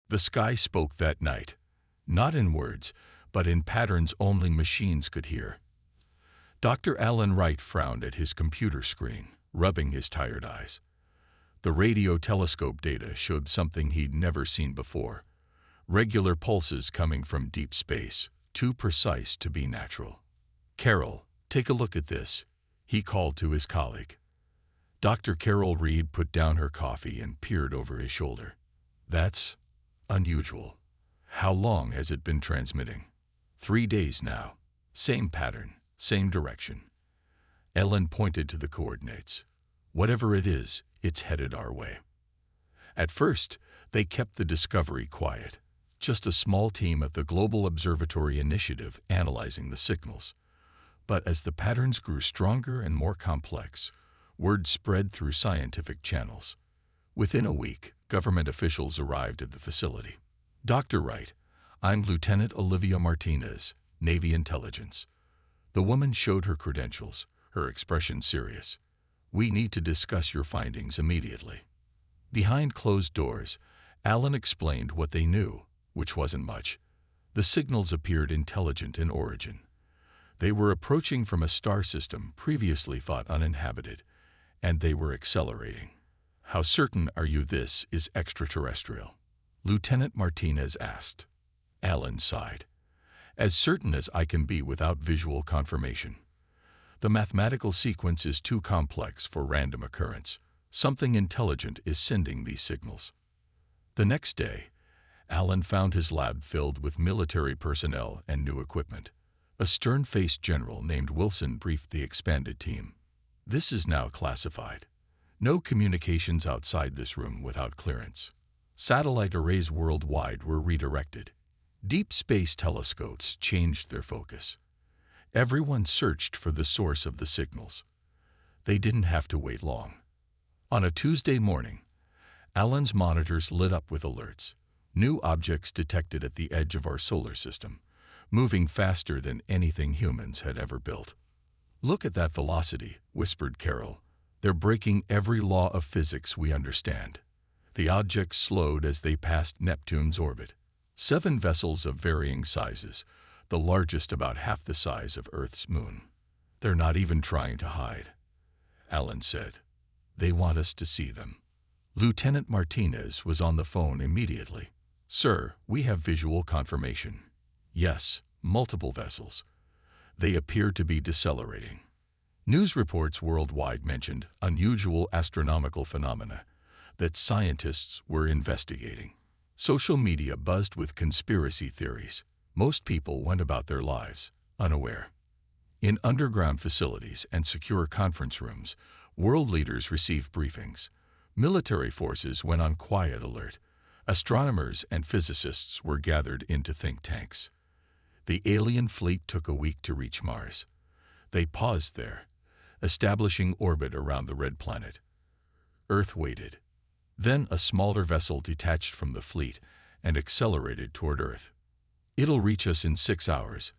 The sky spoke that night, not in words, but in patterns only machines could hear. Dr. Alan Wright frowned at his computer screen, rubbing his tired eyes. The radio telescope data showed something he'd never seen before. Regular pulses coming from deep space, too precise to be natural. "Carol, take a look at this," he called to his colleague. Dr. Carol Reed put down her coffee and peered over his shoulder. "That's unusual. How long has it been transmitting?" 3 days now. Same pattern, same direction." Ellen pointed to the coordinates. "Whatever it is, it's headed our way." At first, they kept the discovery quiet. Just a small team at the Global Observatory Initiative analyzing the signals. But as the patterns grew stronger and more complex, word spread through scientific channels. Within a week, government officials arrived at the facility. "Dr. Wright, I'm Lieutenant Olivia Martinez, Navy Intelligence." The woman showed her credentials, her expression serious. "We need to discuss your findings immediately." Behind closed doors, Alan explained what they knew, which wasn't much. The signals appeared intelligent in origin. They were approaching from a star system previously thought uninhabited, and they were accelerating. "How certain are you this is extraterrestrial?" Lieutenant Martinez asked. Alan sighed. "As certain as I can be without visual confirmation. The mathematical sequence is too complex for random occurrence. Something intelligent is sending these signals." The next day, Alan found his lab filled with military personnel and new equipment. A stern-faced general named Wilson briefed the expanded team. "This is now classified. No communications outside this room without clearance. Satellite arrays worldwide were redirected. Deep space telescopes changed their focus. Everyone searched for the source of the signals." They didn't have to wait long. On a Tuesday morning, Alan's monitors lit up with alerts. New objects detected at the edge of our solar system, moving faster than anything humans had ever built. "Look at that velocity," whispered Carol. "They're breaking every law of physics we understand." The objects slowed as they passed Neptune's orbit. 7 vessels of varying sizes, the largest about half the size of Earth's moon. "They're not even trying to hide," Alan said. "They want us to see them." Lieutenant Martinez was on the phone immediately. "Sir, we have visual confirmation." "Yes, multiple vessels. They appear to be decelerating." News reports worldwide mentioned unusual astronomical phenomena that scientists were investigating. Social media buzzed with conspiracy theories. Most people went about their lives, unaware. In underground facilities and secure conference rooms, world leaders received briefings. Military forces went on quiet alert. Astronomers and physicists were gathered into think tanks. The alien fleet took a week to reach Mars. They paused there, establishing orbit around the red planet. Earth waited. Then a smaller vessel detached from the fleet and accelerated toward Earth. "It'll reach us in 6 hours,"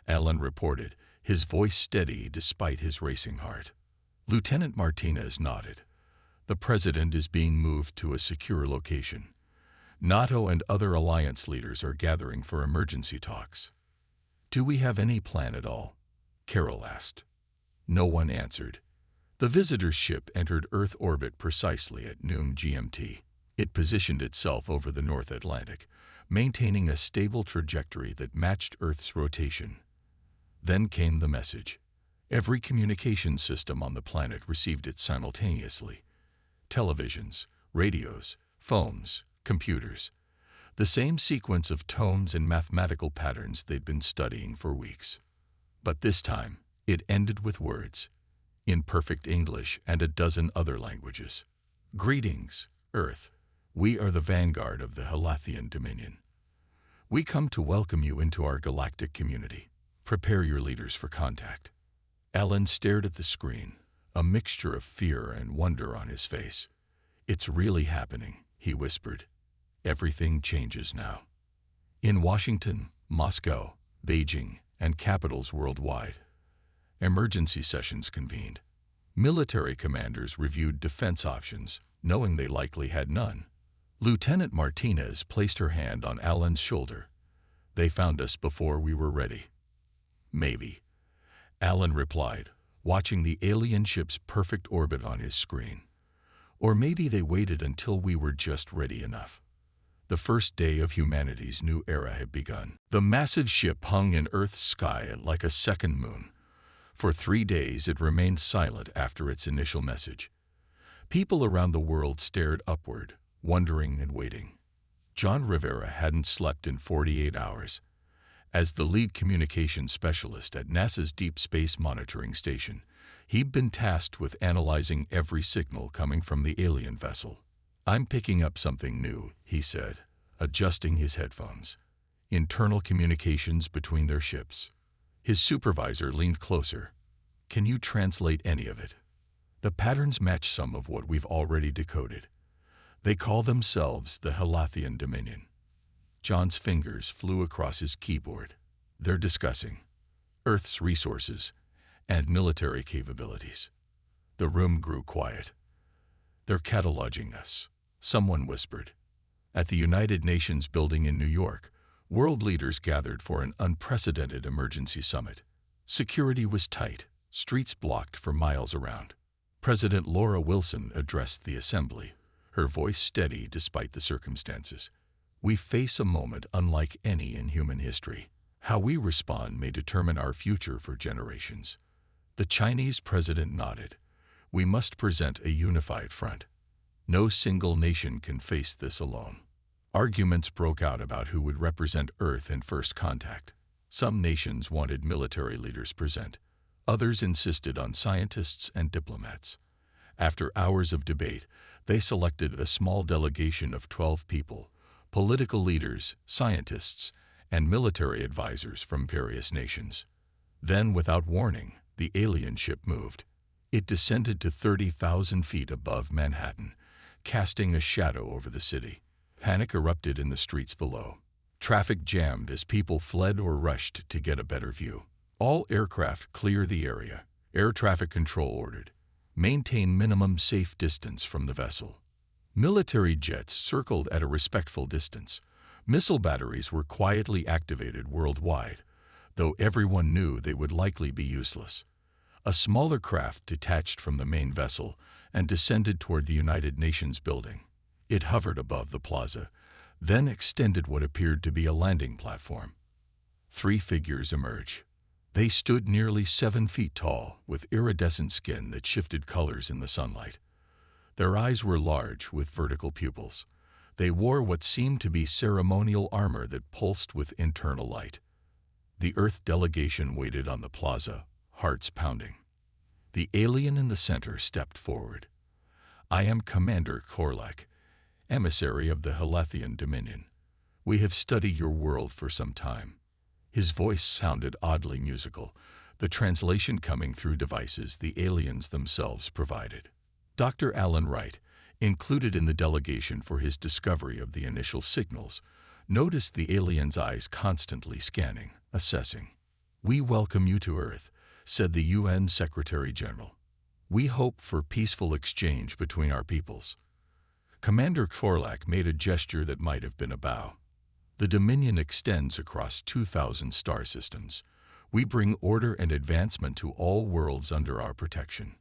Alan reported, his voice steady despite his racing heart. Lieutenant Martinez nodded. "The president is being moved to a secure location. NATO and other alliance leaders are gathering for emergency talks." "Do we have any plan at all?" Carol asked. No one answered. The visitor's ship entered Earth orbit precisely at noon GMT. It positioned itself over the North Atlantic, maintaining a stable trajectory that matched Earth's rotation. Then came the message. Every communication system on the planet received it simultaneously. Televisions, radios, phones, computers. The same sequence of tones and mathematical patterns they'd been studying for weeks. But this time, it ended with words, in perfect English and a dozen other languages. "Greetings, Earth. We are the vanguard of the Halathian Dominion. We come to welcome you into our galactic community. Prepare your leaders for contact." Alan stared at the screen, a mixture of fear and wonder on his face. "It's really happening," he whispered. "Everything changes now." In Washington, Moscow, Beijing, and capitals worldwide, emergency sessions convened. Military commanders reviewed defense options, knowing they likely had none. Lieutenant Martinez placed her hand on Alan's shoulder. They found us before we were ready. Maybe, Alan replied, watching the alien ship's perfect orbit on his screen. Or maybe they waited until we were just ready enough. The first day of humanity's new era had begun. The massive ship hung in Earth's sky like a second moon. For 3 days it remained silent after its initial message. People around the world stared upward, wondering and waiting. John Rivera hadn't slept in 48 hours. As the lead communications specialist at NASA's Deep Space Monitoring Station, he'd been tasked with analyzing every signal coming from the alien vessel. "I'm picking up something new," he said, adjusting his headphones. "Internal communications between their ships." His supervisor leaned closer. "Can you translate any of it?" "The patterns match some of what we've already decoded. They call themselves the Halathian Dominion." John's fingers flew across his keyboard. "They're discussing Earth's resources and military capabilities." The room grew quiet. "They're cataloging us," someone whispered. At the United Nations building in New York, world leaders gathered for an unprecedented emergency summit. Security was tight, streets blocked for miles around. President Laura Wilson addressed the assembly, her voice steady despite the circumstances. "We face a moment unlike any in human history. How we respond may determine our future for generations." The Chinese president nodded. "We must present a unified front. No single nation can face this alone." Arguments broke out about who would represent Earth in first contact. Some nations wanted military leaders present. Others insisted on scientists and diplomats. After hours of debate, they selected a small delegation of 12 people, political leaders, scientists, and military advisors from various nations. Then, without warning, the alien ship moved. It descended to 30,000 feet above Manhattan, casting a shadow over the city. Panic erupted in the streets below. Traffic jammed as people fled or rushed to get a better view. "All aircraft clear the area," air traffic control ordered. "Maintain minimum safe distance from the vessel." Military jets circled at a respectful distance. Missile batteries were quietly activated worldwide, though everyone knew they would likely be useless. A smaller craft detached from the main vessel and descended toward the United Nations building. It hovered above the plaza, then extended what appeared to be a landing platform. 3 figures emerged. They stood nearly 7 feet tall, with iridescent skin that shifted colors in the sunlight. Their eyes were large, with vertical pupils. They wore what seemed to be ceremonial armor that pulsed with internal light. The Earth delegation waited on the plaza, hearts pounding. The alien in the center stepped forward. "I am Commander Korlak, emissary of the Halathian Dominion. We have studied your world for some time." His voice sounded oddly musical, the translation coming through devices the aliens themselves provided. Dr. Alan Wright, included in the delegation for his discovery of the initial signals, noticed the alien's eyes constantly scanning, assessing. "We welcome you to Earth," said the UN Secretary General. "We hope for peaceful exchange between our peoples." Commander Korlak made a gesture that might have been a bow. "The Dominion extends across 2,000 star systems. We bring order and advancement to all worlds under our protection."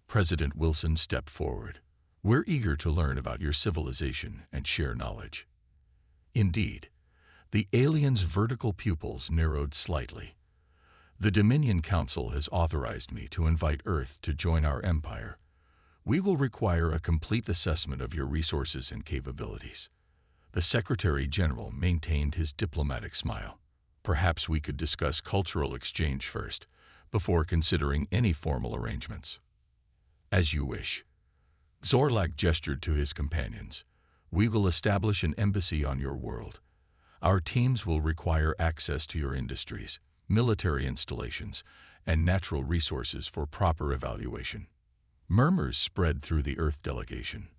President Wilson stepped forward. "We're eager to learn about your civilization and share knowledge." Indeed, the alien's vertical pupils narrowed slightly. "The Dominion Council has authorized me to invite Earth to join our empire. We will require a complete assessment of your resources and capabilities." The Secretary General maintained his diplomatic smile. "Perhaps we could discuss cultural exchange first, before considering any formal arrangements." "As you wish." Zorlak gestured to his companions. "We will establish an embassy on your world. Our teams will require access to your industries, military installations, and natural resources for proper evaluation." Murmurs spread through the Earth delegation.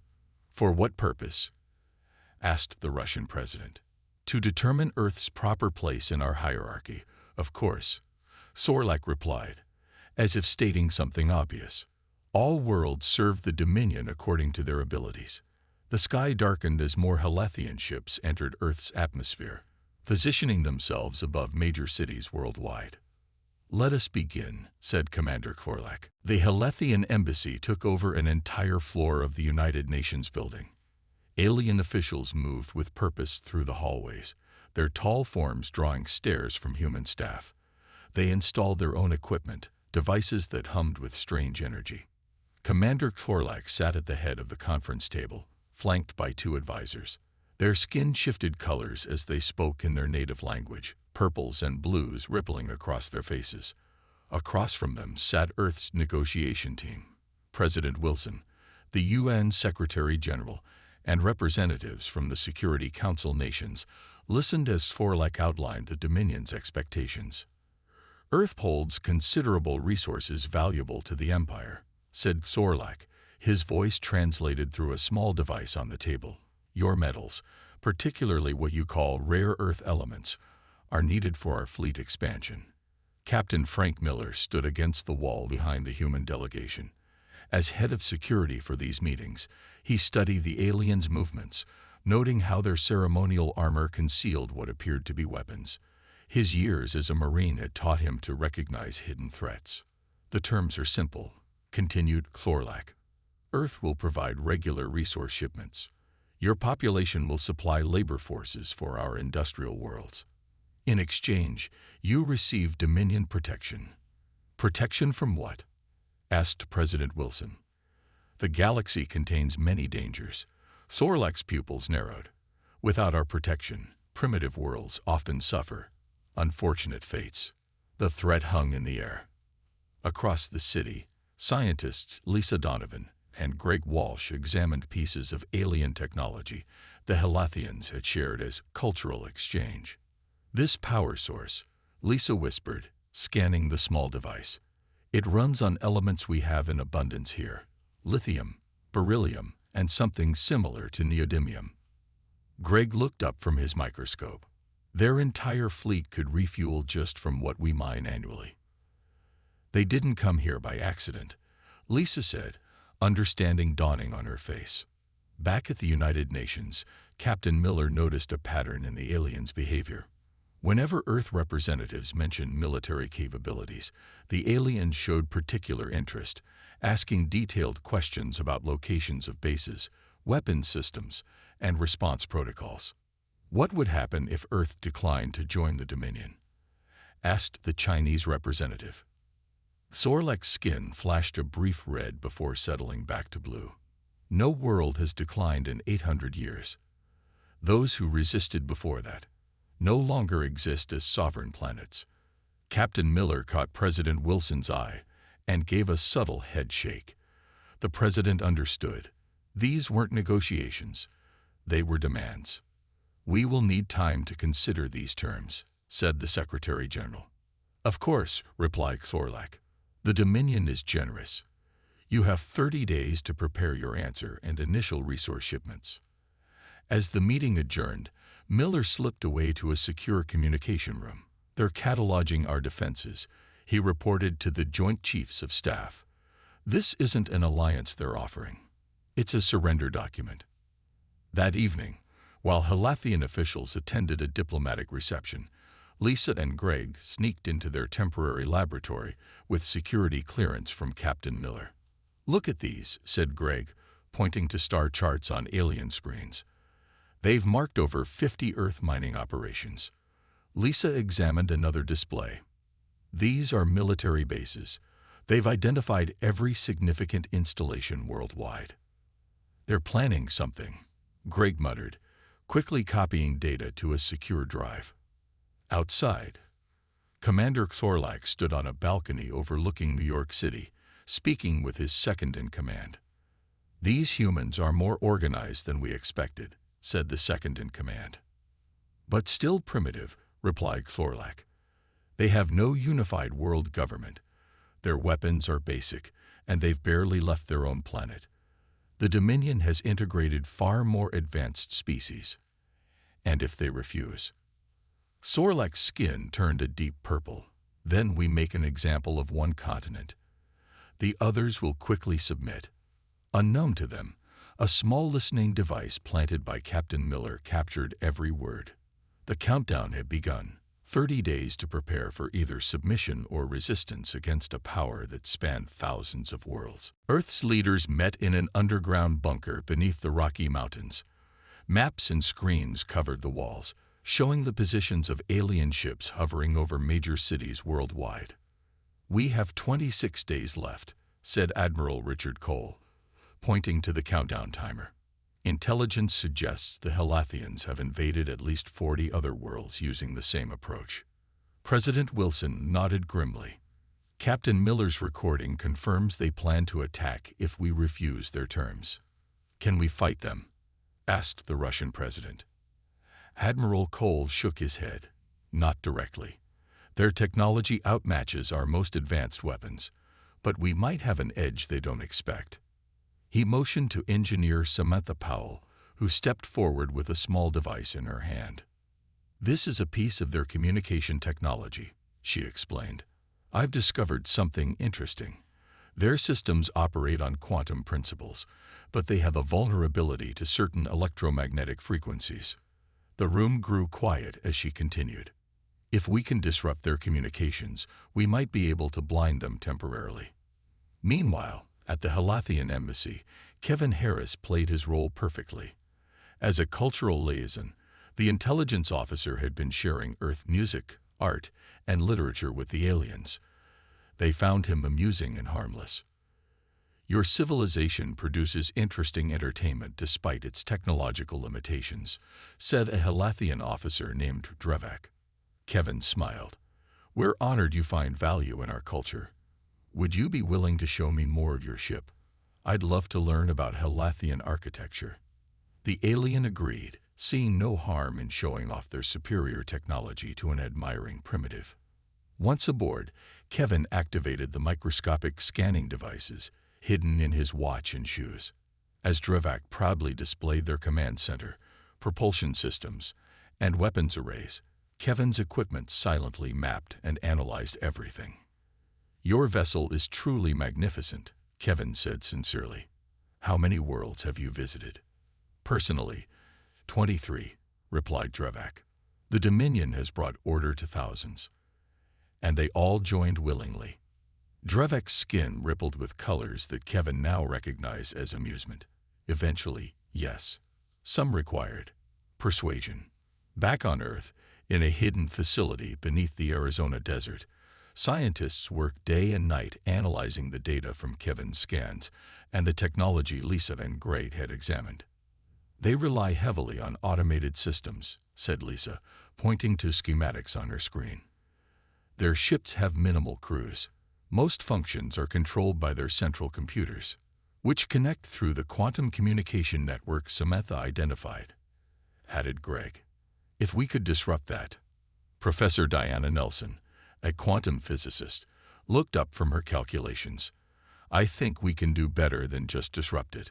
"For what purpose?" asked the Russian president. "To determine Earth's proper place in our hierarchy, of course," Zorlak replied, as if stating something obvious. "All worlds serve the Dominion according to their abilities. The sky darkened as more Halathian ships entered Earth's atmosphere, positioning themselves above major cities worldwide. "Let us begin," said Commander Korlak. The Halathian embassy took over an entire floor of the United Nations building. Alien officials moved with purpose through the hallways, their tall forms drawing stares from human staff. They installed their own equipment, devices that hummed with strange energy. Commander Korlak sat at the head of the conference table, flanked by two advisors. Their skin shifted colors as they spoke in their native language, purples and blues rippling across their faces. Across from them sat Earth's negotiation team, President Wilson, the UN Secretary-General, and representatives from the Security Council nations listened as Korlak outlined the Dominion's expectations. "Earth holds considerable resources valuable to the Empire," said Korlak, his voice translated through a small device on the table. "Your metals, particularly what you call rare earth elements, are needed for our fleet expansion." Captain Frank Miller stood against the wall behind the human delegation. As head of security for these meetings, he studied the aliens' movements, noting how their ceremonial armor concealed what appeared to be weapons. His years as a Marine had taught him to recognize hidden threats. "The terms are simple," continued Korlak. "Earth will provide regular resource shipments. Your population will supply labor forces for our industrial worlds. In exchange, you receive Dominion protection." "Protection from what?" asked President Wilson. "The galaxy contains many dangers." Korlak's pupils narrowed. "Without our protection, primitive worlds often suffer unfortunate fates." The threat hung in the air. Across the city, scientists Lisa Donovan and Greg Walsh examined pieces of alien technology the Halathians had shared as cultural exchange. "This power source," Lisa whispered, scanning the small device. "It runs on elements we have in abundance here: lithium, beryllium, and something similar to neodymium." Greg looked up from his microscope. "Their entire fleet could refuel just from what we mine annually." "They didn't come here by accident," Lisa said, understanding dawning on her face. Back at the United Nations, Captain Miller noticed a pattern in the aliens' behavior. Whenever Earth representatives mentioned military capabilities, the aliens showed particular interest, asking detailed questions about locations of bases, weapons systems, and response protocols. "What would happen if Earth declined to join the Dominion?" asked the Chinese representative. Korlak's skin flashed a brief red before settling back to blue. "No world has declined in 800 years. Those who resisted before that no longer exist as sovereign planets." Captain Miller caught President Wilson's eye and gave a subtle head shake. The president understood. These weren't negotiations. They were demands. "We will need time to consider these terms," said the Secretary General. "Of course," replied Korlak. "The Dominion is generous. You have 30 days to prepare your answer and initial resource shipments." As the meeting adjourned, Miller slipped away to a secure communication room. "They're cataloging our defenses," he reported to the Joint Chiefs of Staff. "This isn't an alliance they're offering. It's a surrender document." That evening, while Halathian officials attended a diplomatic reception, Lisa and Greg sneaked into their temporary laboratory with security clearance from Captain Miller. "Look at these," said Greg, pointing to star charts on alien screens. "They've marked over 50 Earth mining operations." Lisa examined another display. "These are military bases. They've identified every significant installation worldwide." "They're planning something," Greg muttered, quickly copying data to a secure drive. Outside, Commander Korlak stood on a balcony overlooking New York City, speaking with his second-in-command. "These humans are more organized than we expected," said the second-in-command. "But still primitive," replied Korlak. "They have no unified world government. Their weapons are basic, and they've barely left their own planet. The Dominion has integrated far more advanced species. And if they refuse?" Korlak's skin turned a deep purple. "Then we make an example of one continent. The others will quickly submit." Unknown to them, A small listening device planted by Captain Miller captured every word. The countdown had begun. 30 days to prepare for either submission or resistance against a power that spanned thousands of worlds. Earth's leaders met in an underground bunker beneath the Rocky Mountains. Maps and screens covered the walls, showing the positions of alien ships hovering over major cities worldwide. "We have 26 days left," said Admiral Richard Cole, pointing to the countdown timer. "Intelligence suggests the Helathians have invaded at least 40 other worlds using the same approach." President Wilson nodded grimly. "Captain Miller's recording confirms they plan to attack if we refuse their terms." "Can we fight them?" asked the Russian president. Admiral Cole shook his head. "Not directly. Their technology outmatches our most advanced weapons, but we might have an edge they don't expect." He motioned to Engineer Samantha Powell, who stepped forward with a small device in her hand. "This is a piece of their communication technology," she explained. "I've discovered something interesting. Their systems operate on quantum principles, but they have a vulnerability to certain electromagnetic frequencies." The room grew quiet as she continued. "If we can disrupt their communications, we might be able to blind them temporarily." Meanwhile, at the Helathian embassy, Kevin Harris played his role perfectly. As a cultural liaison, the intelligence officer had been sharing Earth music, art, and literature with the aliens. They found him amusing and harmless. "Your civilization produces interesting entertainment despite its technological limitations," said a Helathian officer named Drevak. Kevin smiled. "We're honored you find value in our culture. Would you be willing to show me more of your ship? I'd love to learn about Helathian architecture." The alien agreed, seeing no harm in showing off their superior technology to an admiring primitive. Once aboard, Kevin activated the microscopic scanning devices hidden in his watch and shoes. As Drevak proudly displayed their command center, propulsion systems, and weapons arrays, Kevin's equipment silently mapped and analyzed everything. "Your vessel is truly magnificent," Kevin said sincerely. "How many worlds have you visited?" "Personally, 23, replied Drevak. "The Dominion has brought order to thousands." And they all joined willingly. Drevak's skin rippled with colors that Kevin now recognized as amusement. Eventually, yes. Some required persuasion. Back on Earth, in a hidden facility beneath the Arizona desert, scientists worked day and night analyzing the data from Kevin's scans and the technology Lisa Van Great had examined. "They rely heavily on automated systems," said Lisa, pointing to schematics on her screen. "Their ships have minimal crews. Most functions are controlled by their central computers, which connect through the quantum communication network Samantha identified," added Greg. "If we could disrupt that." Professor Diana Nelson, a quantum physicist, looked up from her calculations. "I think we can do better than just disrupt it.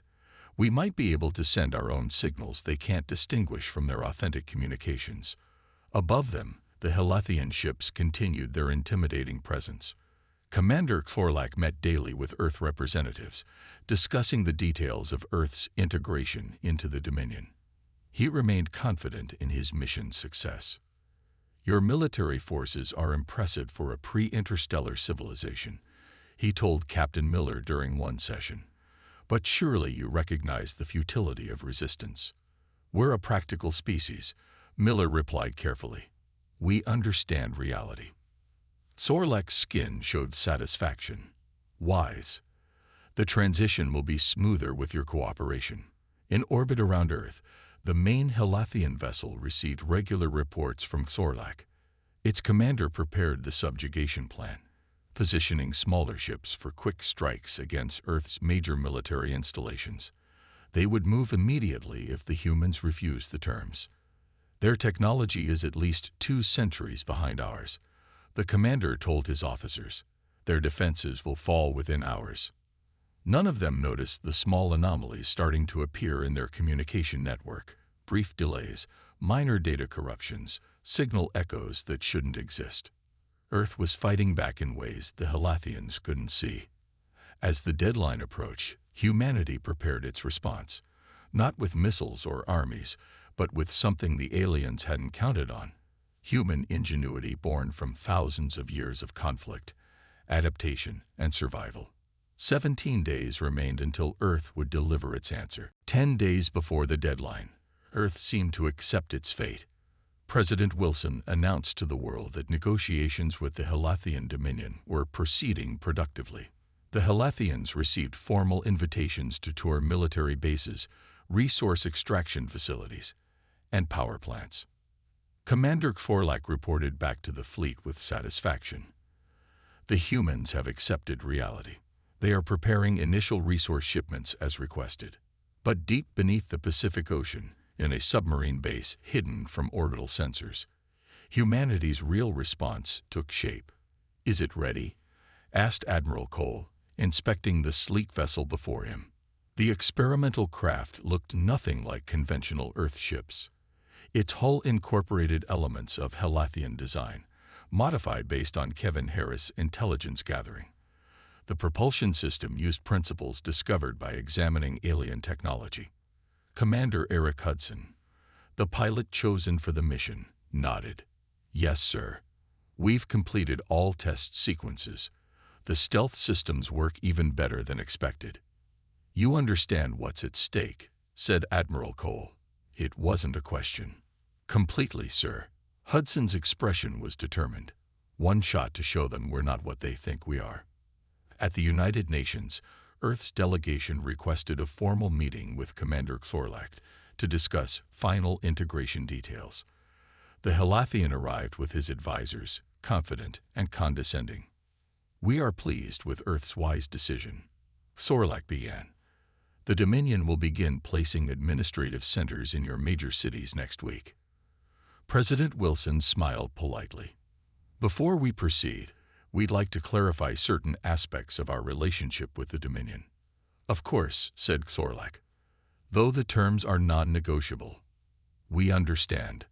We might be able to send our own signals they can't distinguish from their authentic communications." Above them, the Helathian ships continued their intimidating presence. Commander Forlak met daily with Earth representatives, discussing the details of Earth's integration into the Dominion. He remained confident in his mission's success. "Your military forces are impressive for a pre-interstellar civilization," he told Captain Miller during one session. "But surely you recognize the futility of resistance." "We're a practical species," Miller replied carefully. "We understand reality." Sorlak's skin showed satisfaction. "Wise. The transition will be smoother with your cooperation." In orbit around Earth, the main Helathian vessel received regular reports from Sorlak. Its commander prepared the subjugation plan, positioning smaller ships for quick strikes against Earth's major military installations. They would move immediately if the humans refused the terms. "Their technology is at least 2 centuries behind ours," the commander told his officers. "Their defenses will fall within hours." None of them noticed the small anomalies starting to appear in their communication network: brief delays, minor data corruptions, signal echoes that shouldn't exist. Earth was fighting back in ways the Helathians couldn't see. As the deadline approached, humanity prepared its response. Not with missiles or armies, but with something the aliens hadn't counted on. Human ingenuity born from thousands of years of conflict, adaptation, and survival. 17 days remained until Earth would deliver its answer. 10 days before the deadline, Earth seemed to accept its fate. President Wilson announced to the world that negotiations with the Helathian Dominion were proceeding productively. The Helathians received formal invitations to tour military bases, resource extraction facilities, and power plants. Commander Kforlak reported back to the fleet with satisfaction. The humans have accepted reality. They are preparing initial resource shipments as requested. But deep beneath the Pacific Ocean, in a submarine base hidden from orbital sensors, humanity's real response took shape. "Is it ready?" asked Admiral Cole, inspecting the sleek vessel before him. The experimental craft looked nothing like conventional Earth ships. Its hull incorporated elements of Helathian design, modified based on Kevin Harris' intelligence gathering. The propulsion system used principles discovered by examining alien technology. Commander Eric Hudson, the pilot chosen for the mission, nodded. "Yes, sir. We've completed all test sequences. The stealth systems work even better than expected." "You understand what's at stake," said Admiral Cole. "It wasn't a question." "Completely, sir." Hudson's expression was determined. "One shot to show them we're not what they think we are." At the United Nations, Earth's delegation requested a formal meeting with Commander Kforlak to discuss final integration details. The Helathian arrived with his advisors, confident and condescending. "We are pleased with Earth's wise decision," Kforlak began. "The Dominion will begin placing administrative centers in your major cities next week." President Wilson smiled politely. "Before we proceed, we'd like to clarify certain aspects of our relationship with the Dominion." "Of course," said Kforlak, "though the terms are non-negotiable." "We understand."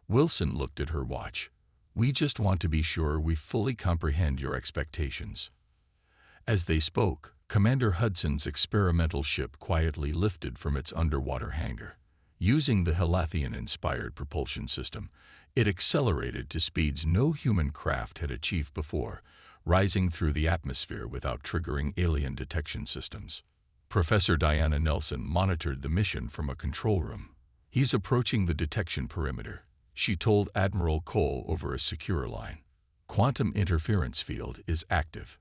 Wilson looked at her watch. "We just want to be sure we fully comprehend your expectations." As they spoke, Commander Hudson's experimental ship quietly lifted from its underwater hangar. Using the Helathian-inspired propulsion system, it accelerated to speeds no human craft had achieved before, rising through the atmosphere without triggering alien detection systems. Professor Diana Nelson monitored the mission from a control room. "He's approaching the detection perimeter," she told Admiral Cole over a secure line. "Quantum interference field is active."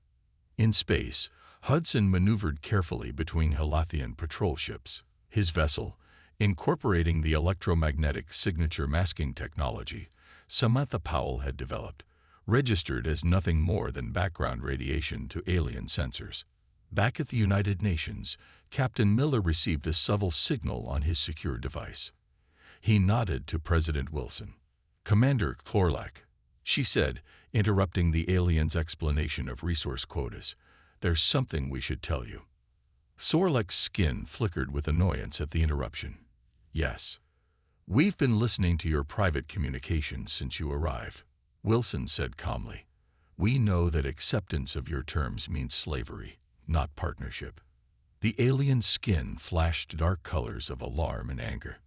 In space, Hudson maneuvered carefully between Helathian patrol ships. His vessel, incorporating the electromagnetic signature masking technology Samantha Powell had developed, registered as nothing more than background radiation to alien sensors. Back at the United Nations, Captain Miller received a subtle signal on his secure device. He nodded to President Wilson. "Commander Kforlak," she said, interrupting the alien's explanation of resource quotas, "there's something we should tell you." Kforlak's skin flickered with annoyance at the interruption. "Yes. We've been listening to your private communications since you arrived," Wilson said calmly. "We know that acceptance of your terms means slavery, not partnership." The alien's skin flashed dark colors of alarm and anger.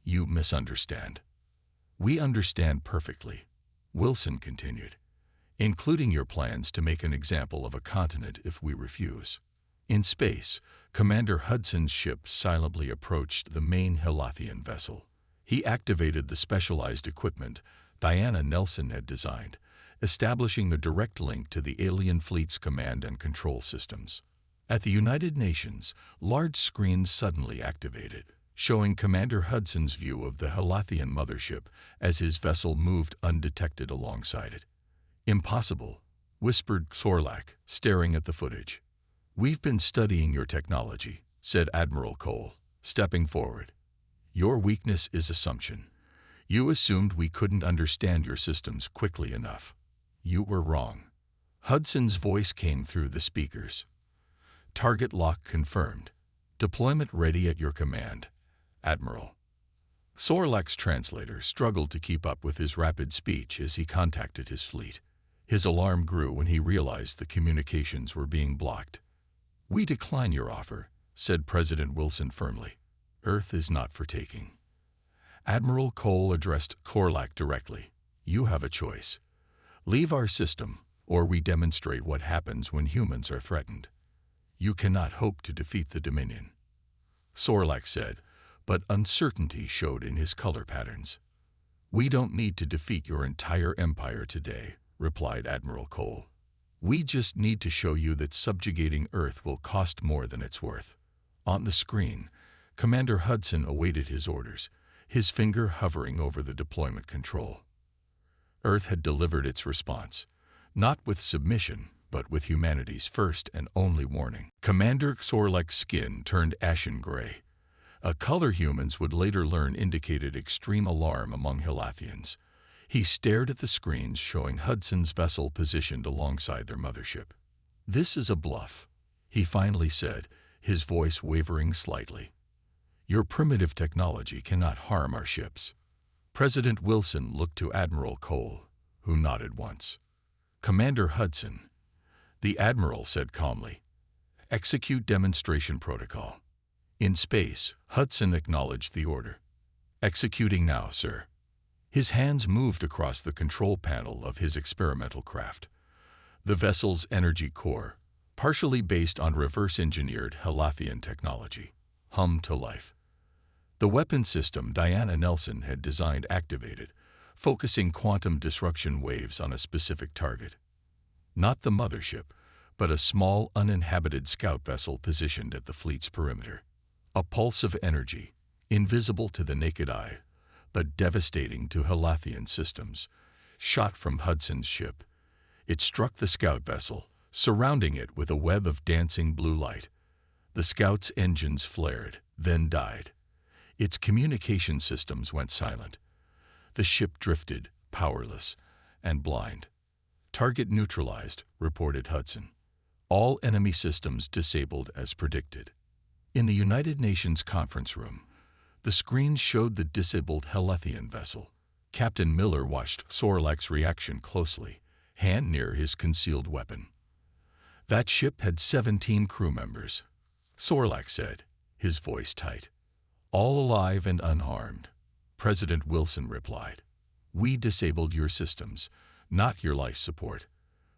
"You misunderstand." "We understand perfectly," Wilson continued, "including your plans to make an example of a continent if we refuse." In space, Commander Hudson's ship silently approached the main Helathian vessel. He activated the specialized equipment Diana Nelson had designed, establishing a direct link to the alien fleet's command and control systems. At the United Nations, large screens suddenly activated, showing Commander Hudson's view of the Helathian mothership as his vessel moved undetected alongside it. "Impossible," whispered Kforlak, staring at the footage. "We've been studying your technology," said Admiral Cole, stepping forward. "Your weakness is assumption. You assumed we couldn't understand your systems quickly enough. You were wrong." Hudson's voice came through the speakers. "Target lock confirmed. Deployment ready at your command, Admiral." Kforlak's translator struggled to keep up with his rapid speech as he contacted his fleet. His alarm grew when he realized the communications were being blocked. "We decline your offer," said President Wilson firmly. Earth is not for taking. Admiral Cole addressed Sorlak directly. You have a choice. Leave our system, or we demonstrate what happens when humans are threatened. You cannot hope to defeat the Dominion. Sorlak said, but uncertainty showed in his color patterns. We don't need to defeat your entire empire today, replied Admiral Cole. We just need to show you that subjugating Earth will cost more than it's worth. On the screen, Commander Hudson awaited his orders, his finger hovering over the deployment control. Earth had delivered its response, not with submission, but with humanity's first and only warning. Commander Sorlak's skin turned ashen gray, a color humans would later learn indicated extreme alarm among Helathians. He stared at the screens showing Hudson's vessel positioned alongside their mothership. This is a bluff, he finally said, his voice wavering slightly. Your primitive technology cannot harm our ships. President Wilson looked to Admiral Cole, who nodded once. Commander Hudson, the Admiral said calmly, execute demonstration protocol. In space, Hudson acknowledged the order. Executing now, sir. His hands moved across the control panel of his experimental craft. The vessel's energy core, partially based on reverse-engineered Helathian technology, hummed to life. The weapon system Diana Nelson had designed activated, focusing quantum disruption waves on a specific target. Not the mothership, but a small uninhabited scout vessel positioned at the fleet's perimeter. A pulse of energy, invisible to the naked eye, but devastating to Helathian systems, shot from Hudson's ship. It struck the scout vessel, surrounding it with a web of dancing blue light. The scout's engines flared, then died. Its communication systems went silent. The ship drifted, powerless and blind. Target neutralized, reported Hudson. All enemy systems disabled as predicted. In the United Nations conference room, the screen showed the disabled Helathian vessel. Captain Miller watched Sorlak's reaction closely, hand near his concealed weapon. That ship had 17 crew members, Sorlak said, his voice tight. All alive and unharmed. President Wilson replied. We disabled your systems, not your life support.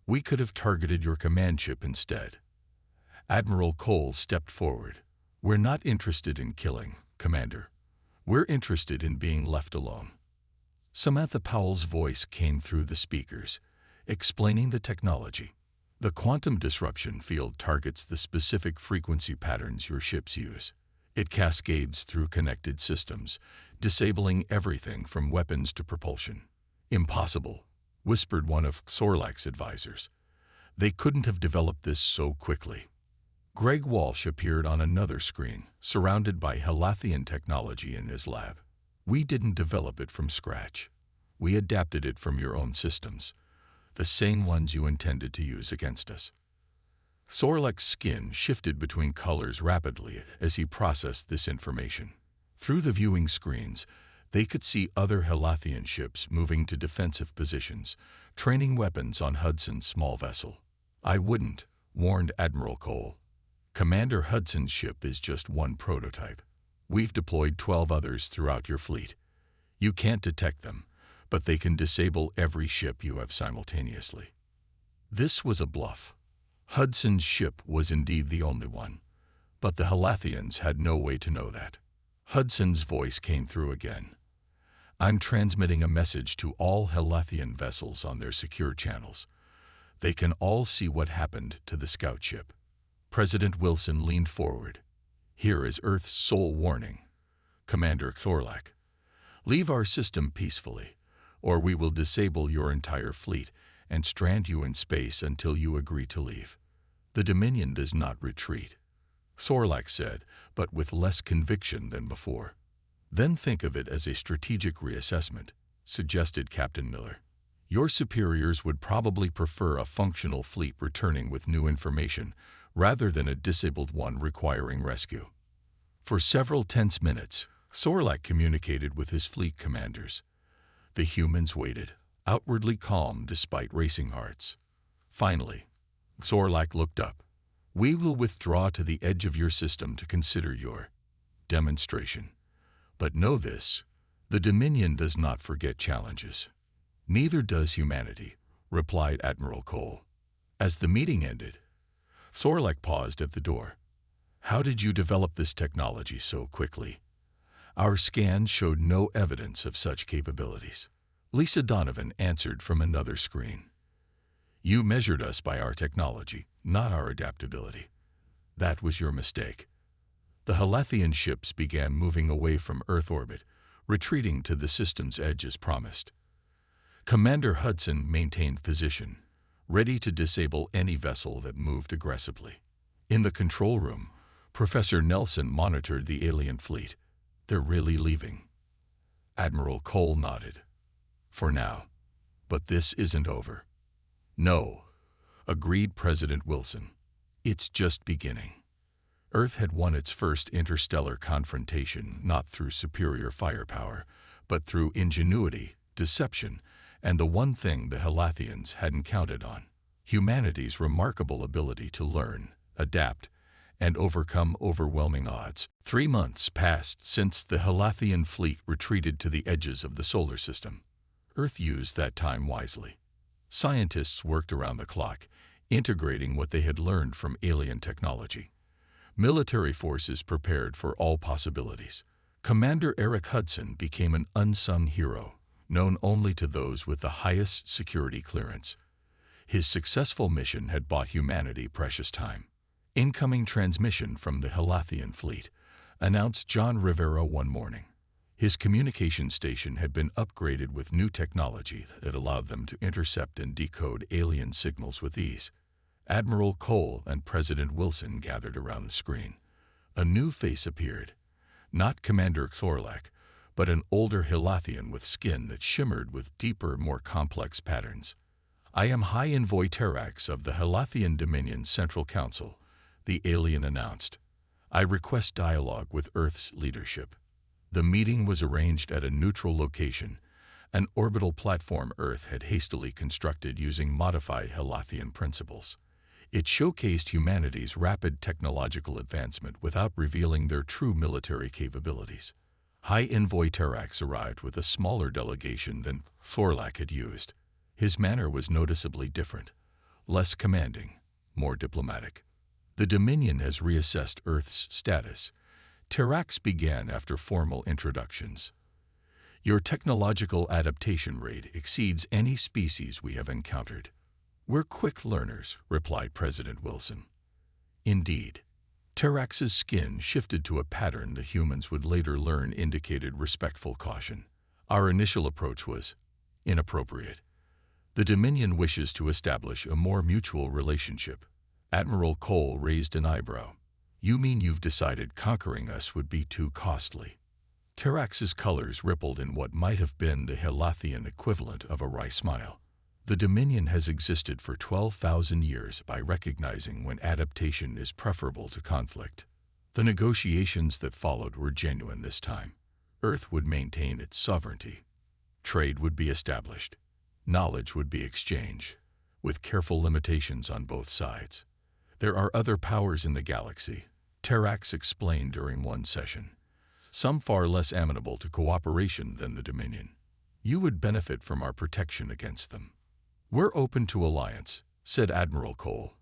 We could have targeted your command ship instead. Admiral Cole stepped forward. We're not interested in killing, Commander. We're interested in being left alone. Samantha Powell's voice came through the speakers, explaining the technology. The quantum disruption field targets the specific frequency patterns your ships use. It cascades through connected systems, disabling everything from weapons to propulsion. Impossible, whispered one of Sorlak's advisors. They couldn't have developed this so quickly. Greg Walsh appeared on another screen, surrounded by Helathian technology in his lab. We didn't develop it from scratch. We adapted it from your own systems, the same ones you intended to use against us. Sorlak's skin shifted between colors rapidly as he processed this information. Through the viewing screens, they could see other Helathian ships moving to defensive positions, training weapons on Hudson's small vessel. I wouldn't, warned Admiral Cole. Commander Hudson's ship is just one prototype. We've deployed 12 others throughout your fleet. You can't detect them, but they can disable every ship you have simultaneously. This was a bluff. Hudson's ship was indeed the only one, but the Helathians had no way to know that. Hudson's voice came through again. I'm transmitting a message to all Helathian vessels on their secure channels. They can all see what happened to the scout ship. President Wilson leaned forward. Here is Earth's sole warning. Commander Sorlak, leave our system peacefully, or we will disable your entire fleet and strand you in space until you agree to leave. The Dominion does not retreat, Sorlak said, but with less conviction than before. Then think of it as a strategic reassessment, suggested Captain Miller. Your superiors would probably prefer a functional fleet returning with new information rather than a disabled one requiring rescue. For several tense minutes, Sorlak communicated with his fleet commanders. The humans waited, outwardly calm despite racing hearts. Finally, Sorlak looked up. We will withdraw to the edge of your system to consider your demonstration. But know this, the Dominion does not forget challenges. Neither does humanity, replied Admiral Cole. As the meeting ended, Thorlek paused at the door. How did you develop this technology so quickly? Our scans showed no evidence of such capabilities. Lisa Donovan answered from another screen. You measured us by our technology, not our adaptability. That was your mistake. The Halathian ships began moving away from Earth orbit, retreating to the system's edge as promised. Commander Hudson maintained position, ready to disable any vessel that moved aggressively. In the control room, Professor Nelson monitored the alien fleet. They're really leaving. Admiral Cole nodded. For now. But this isn't over. No, agreed President Wilson. It's just beginning. Earth had won its first interstellar confrontation not through superior firepower, but through ingenuity, deception, and the one thing the Halathians hadn't counted on: humanity's remarkable ability to learn, adapt, and overcome overwhelming odds. 3 months passed since the Halathian fleet retreated to the edges of the solar system. Earth used that time wisely. Scientists worked around the clock, integrating what they had learned from alien technology. Military forces prepared for all possibilities. Commander Eric Hudson became an unsung hero, known only to those with the highest security clearance. His successful mission had bought humanity precious time. Incoming transmission from the Halathian fleet, announced John Rivera one morning. His communication station had been upgraded with new technology that allowed them to intercept and decode alien signals with ease. Admiral Cole and President Wilson gathered around the screen. A new face appeared. Not Commander Thorlek, but an older Halathian with skin that shimmered with deeper, more complex patterns. I am High Envoy Terax of the Halathian Dominion Central Council, the alien announced. I request dialogue with Earth's leadership. The meeting was arranged at a neutral location, an orbital platform Earth had hastily constructed using modified Halathian principles. It showcased humanity's rapid technological advancement without revealing their true military capabilities. High Envoy Terax arrived with a smaller delegation than Thorlek had used. His manner was noticeably different, less commanding, more diplomatic. The Dominion has reassessed Earth's status. Terax began after formal introductions. Your technological adaptation rate exceeds any species we have encountered. We're quick learners, replied President Wilson. Indeed. Terax's skin shifted to a pattern the humans would later learn indicated respectful caution. Our initial approach was inappropriate. The Dominion wishes to establish a more mutual relationship. Admiral Cole raised an eyebrow. You mean you've decided conquering us would be too costly? Terax's colors rippled in what might have been the Halathian equivalent of a wry smile. The Dominion has existed for 12,000 years by recognizing when adaptation is preferable to conflict. The negotiations that followed were genuine this time. Earth would maintain its sovereignty. Trade would be established. Knowledge would be exchanged, with careful limitations on both sides. There are other powers in the galaxy, Terax explained during one session, some far less amenable to cooperation than the Dominion. You would benefit from our protection against them. We're open to alliance, said Admiral Cole,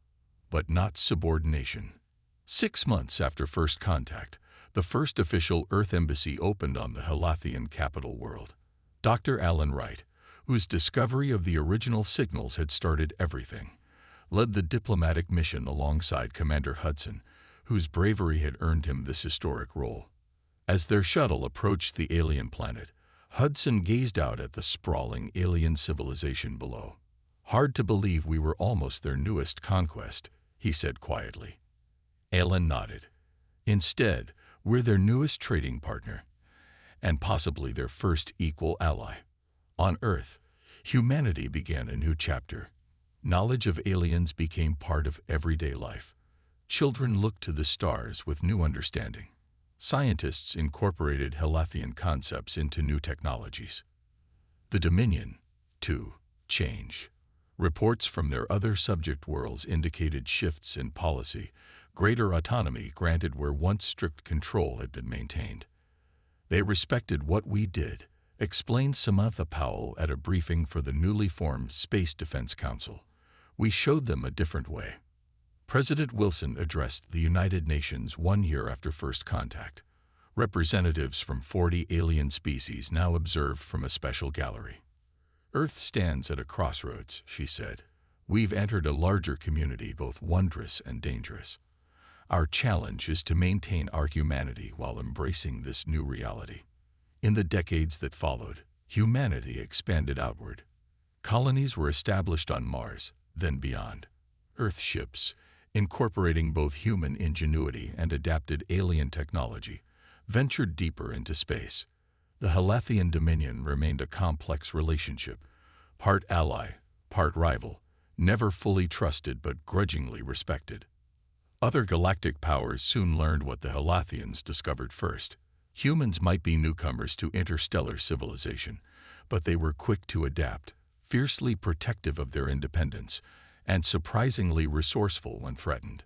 but not subordination. 6 months after first contact, the first official Earth embassy opened on the Halathian capital world. Dr. Alan Wright, whose discovery of the original signals had started everything, led the diplomatic mission alongside Commander Hudson, whose bravery had earned him this historic role. As their shuttle approached the alien planet, Hudson gazed out at the sprawling alien civilization below. Hard to believe we were almost their newest conquest, he said quietly. Alan nodded. Instead, we're their newest trading partner, and possibly their first equal ally. On Earth, humanity began a new chapter. Knowledge of aliens became part of everyday life. Children looked to the stars with new understanding. Scientists incorporated Halathian concepts into new technologies. The Dominion, too, changed. Reports from their other subject worlds indicated shifts in policy, greater autonomy granted where once strict control had been maintained. They respected what we did, explained Samantha Powell at a briefing for the newly formed Space Defense Council. We showed them a different way. President Wilson addressed the United Nations 1 year after first contact. Representatives from 40 alien species now observed from a special gallery. Earth stands at a crossroads, she said. We've entered a larger community, both wondrous and dangerous. Our challenge is to maintain our humanity while embracing this new reality. In the decades that followed, humanity expanded outward. Colonies were established on Mars, then beyond. Earth ships, incorporating both human ingenuity and adapted alien technology, ventured deeper into space. The Halathian Dominion remained a complex relationship, part ally, part rival, never fully trusted but grudgingly respected. Other galactic powers soon learned what the Halathians discovered first. Humans might be newcomers to interstellar civilization, but they were quick to adapt, fiercely protective of their independence, and surprisingly resourceful when threatened.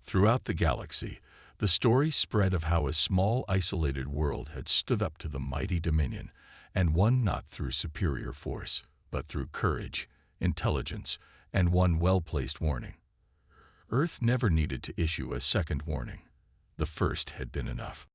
Throughout the galaxy, the story spread of how a small, isolated world had stood up to the mighty Dominion, and won not through superior force, but through courage, intelligence, and one well-placed warning. Earth never needed to issue a second warning. The first had been enough.